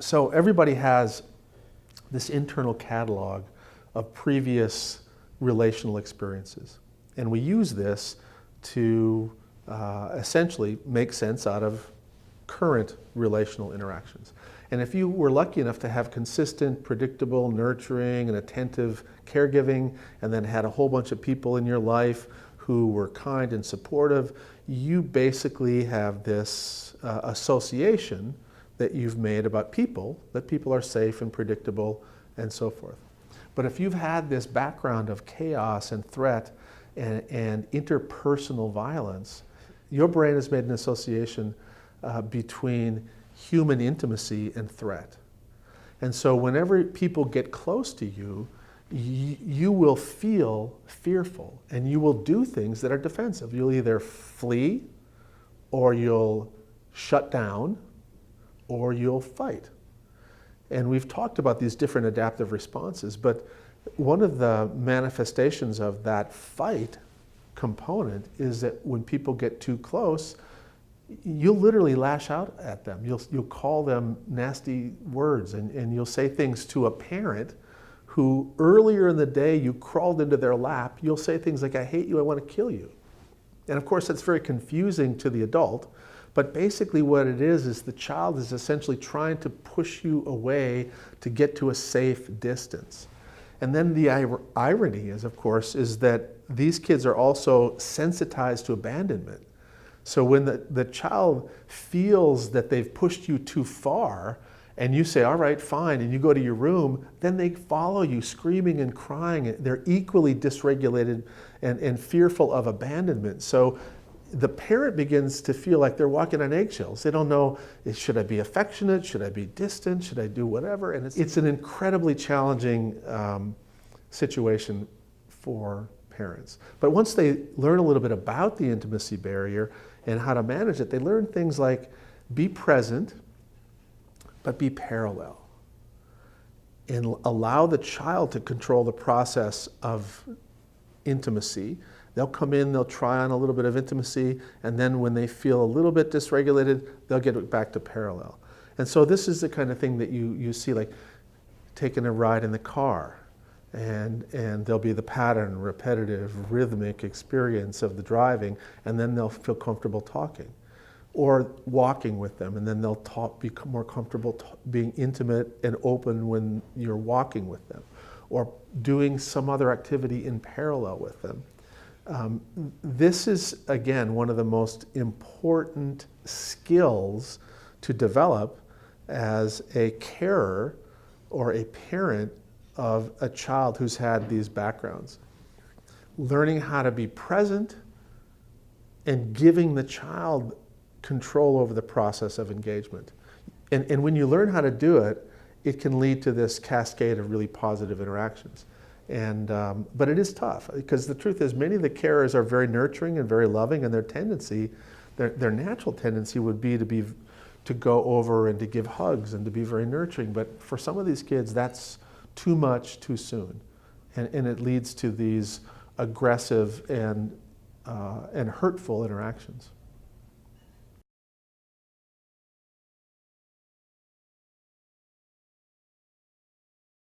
So everybody has this internal catalog of previous relational experiences. And we use this to essentially make sense out of current relational interactions. And if you were lucky enough to have consistent, predictable, nurturing, and attentive caregiving, and then had a whole bunch of people in your life who were kind and supportive, you basically have this association that you've made about people, that people are safe and predictable and so forth. But if you've had this background of chaos and threat and interpersonal violence, your brain has made an association between human intimacy and threat. And so whenever people get close to you, you will feel fearful and you will do things that are defensive. You'll either flee, or you'll shut down, or you'll fight. And we've talked about these different adaptive responses, but one of the manifestations of that fight component is that when people get too close, you'll literally lash out at them. You'll call them nasty words, and you'll say things to a parent who earlier in the day you crawled into their lap. You'll say things like, "I hate you, I want to kill you." And of course that's very confusing to the adult, but basically what it is the child is essentially trying to push you away to get to a safe distance. And then the irony is, of course, is that these kids are also sensitized to abandonment. So when the child feels that they've pushed you too far, and you say, "All right, fine," and you go to your room, then they follow you screaming and crying. They're equally dysregulated and fearful of abandonment. So the parent begins to feel like they're walking on eggshells. They don't know, should I be affectionate? Should I be distant? Should I do whatever? And it's an incredibly challenging situation for parents. But once they learn a little bit about the intimacy barrier and how to manage it, they learn things like be present, but be parallel. And allow the child to control the process of intimacy. They'll come in, they'll try on a little bit of intimacy, and then when they feel a little bit dysregulated, they'll get it back to parallel. And so this is the kind of thing that you see, like taking a ride in the car, and there'll be the pattern, repetitive, rhythmic experience of the driving, and then they'll feel comfortable talking. Or walking with them, and then they'll become more comfortable being intimate and open when you're walking with them. Or doing some other activity in parallel with them. This is, again, one of the most important skills to develop as a carer or a parent of a child who's had these backgrounds. Learning how to be present and giving the child control over the process of engagement. And when you learn how to do it, it can lead to this cascade of really positive interactions. But it is tough, because the truth is many of the carers are very nurturing and very loving, and their natural tendency would be to go over and to give hugs and to be very nurturing. But for some of these kids, that's too much too soon. And it leads to these aggressive and hurtful interactions.